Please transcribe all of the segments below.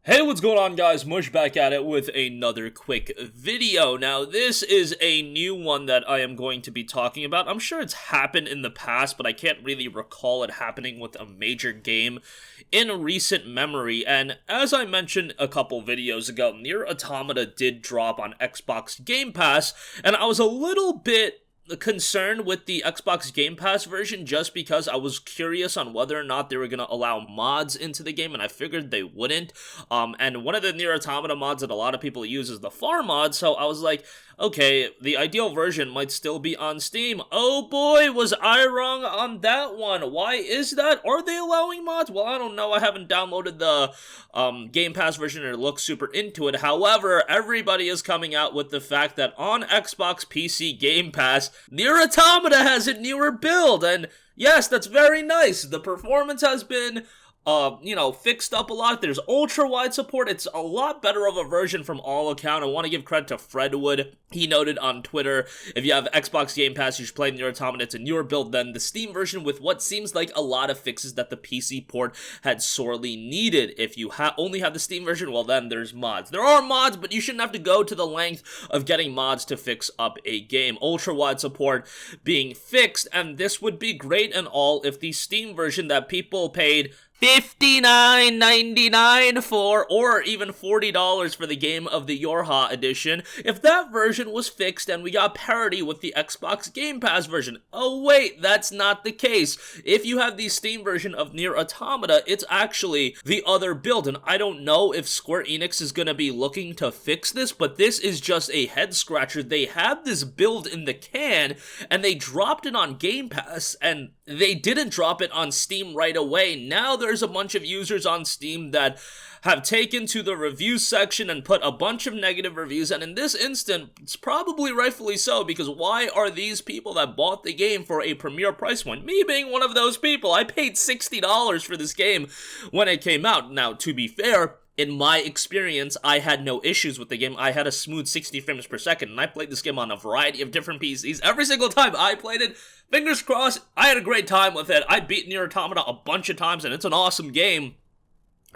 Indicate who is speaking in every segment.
Speaker 1: Hey, what's going on, guys? Mush back at it with another quick video. Now, this is a new one that I am going to be talking about. I'm sure it's happened in the past, but I can't really recall it happening with a major game in recent memory. And as I mentioned a couple videos ago, NieR Automata did drop on Xbox Game Pass, and I was a little bit concerned with the Xbox Game Pass version just because I was curious on whether or not they were going to allow mods into the game, and I figured they wouldn't. And one of the NieR Automata mods that a lot of people use is the farm mod, so I was like, okay, the ideal version might still be on Steam. Oh boy, was I wrong on that one. Why is that? Are they allowing mods? Well, I don't know. I haven't downloaded the Game Pass version and looked super into it. However, everybody is coming out with the fact that on Xbox PC Game Pass, NieR Automata has a newer build, and yes, that's very nice. The performance has been fixed up a lot. There's ultra-wide support. It's a lot better of a version from all account. I want to give credit to Fredwood. He noted on Twitter, if you have Xbox Game Pass, you should play NieR Automata. It's a newer build than the Steam version with what seems like a lot of fixes that the PC port had sorely needed. If you only have the Steam version, well then there's mods. There are mods, but you shouldn't have to go to the length of getting mods to fix up a game. Ultra-wide support being fixed, and this would be great and all if the Steam version that people paid $59.99 for, or even $40 for the Game of the Yorha edition, if that version was fixed and we got parity with the Xbox Game Pass version. Oh wait, that's not the case. If you have the Steam version of NieR Automata, it's actually the other build, and I don't know if Square Enix is going to be looking to fix this, but this is just a head-scratcher. They had this build in the can, and they dropped it on Game Pass, and they didn't drop it on Steam right away. Now there's a bunch of users on Steam that have taken to the review section and put a bunch of negative reviews, and in this instance, it's probably rightfully so, because why are these people that bought the game for a premier price point, me being one of those people? I paid $60 for this game when it came out. Now, to be fair, in my experience, I had no issues with the game. I had a smooth 60 frames per second, and I played this game on a variety of different PCs. Every single time I played it, fingers crossed, I had a great time with it. I beat NieR Automata a bunch of times, and it's an awesome game.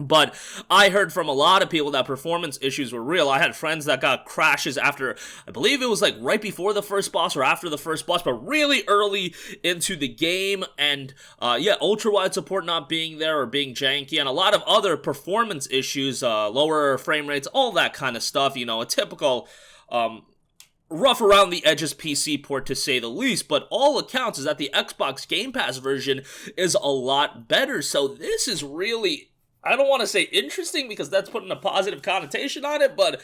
Speaker 1: But I heard from a lot of people that performance issues were real. I had friends that got crashes after, I believe it was like right before the first boss or after the first boss, but really early into the game. And ultra-wide support not being there or being janky, and a lot of other performance issues, lower frame rates, all that kind of stuff. You know, a typical rough around the edges PC port, to say the least. But all accounts is that the Xbox Game Pass version is a lot better. So this is really, I don't want to say interesting because that's putting a positive connotation on it, but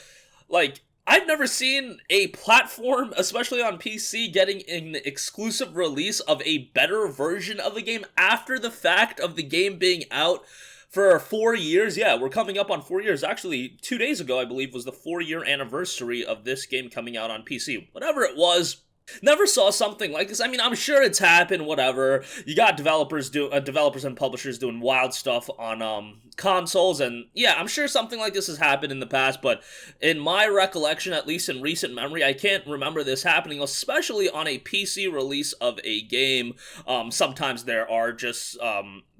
Speaker 1: like, I've never seen a platform, especially on PC, getting an exclusive release of a better version of the game after the fact of the game being out for 4 years. Yeah, we're coming up on 4 years. Actually, 2 days ago, I believe, was the 4-year anniversary of this game coming out on PC. Whatever it was, never saw something like this. I mean, I'm sure it's happened, whatever. You got developers and publishers doing wild stuff on consoles, and yeah, I'm sure something like this has happened in the past, but in my recollection, at least in recent memory, I can't remember this happening, especially on a PC release of a game. Sometimes there are just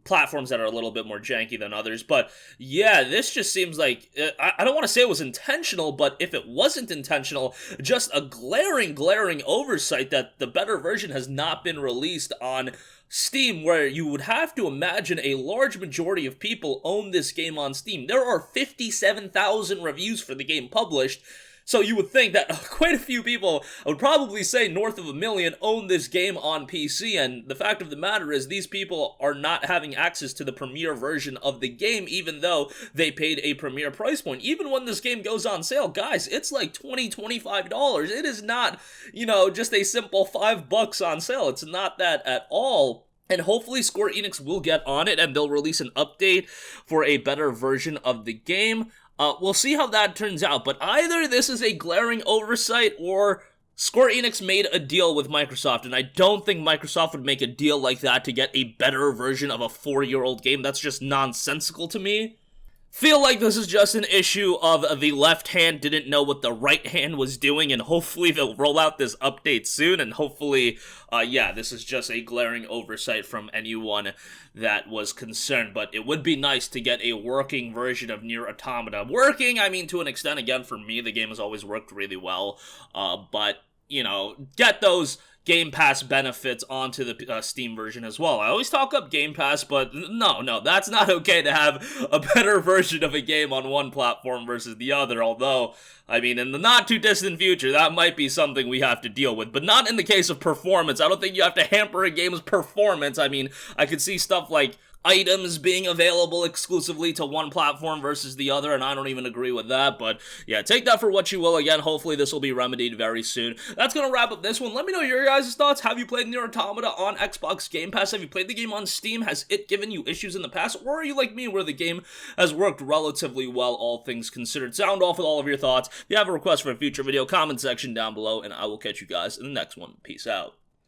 Speaker 1: platforms that are a little bit more janky than others, but yeah, this just seems like, I don't want to say it was intentional, but if it wasn't intentional, just a glaring oversight that the better version has not been released on Steam, where you would have to imagine a large majority of people own this game on Steam. There are 57,000 reviews for the game published, so you would think that quite a few people, I would probably say north of 1 million, own this game on PC, and the fact of the matter is these people are not having access to the premier version of the game, even though they paid a premier price point. Even when this game goes on sale, guys, it's like $20, $25. It is not, just a simple $5 on sale. It's not that at all. And hopefully Square Enix will get on it and they'll release an update for a better version of the game. We'll see how that turns out, but either this is a glaring oversight or Square Enix made a deal with Microsoft, and I don't think Microsoft would make a deal like that to get a better version of a 4-year-old game. That's just nonsensical to me. feel like this is just an issue of the left hand didn't know what the right hand was doing, and hopefully they'll roll out this update soon, and hopefully, yeah, this is just a glaring oversight from anyone that was concerned, but it would be nice to get a working version of NieR Automata. Working, I mean, to an extent, again, for me, the game has always worked really well, but, you know, get those Game Pass benefits onto the Steam version as well. I always talk up Game Pass, but no, that's not okay to have a better version of a game on one platform versus the other, although, I mean, in the not-too-distant future, that might be something we have to deal with, but not in the case of performance. I don't think you have to hamper a game's performance. I mean, I could see stuff like items being available exclusively to one platform versus the other, and I don't even agree with that, but yeah, take that for what you will. Again, hopefully this will be remedied very soon. That's gonna wrap up this one. Let me know your guys' thoughts. Have you played NieR Automata on Xbox Game Pass? Have you played the game on Steam? Has it given you issues in the past, or are you like me where the game has worked relatively well, all things considered? Sound off with all of your thoughts. If you have a request for a future video, comment section down below, and I will catch you guys in the next one. Peace out.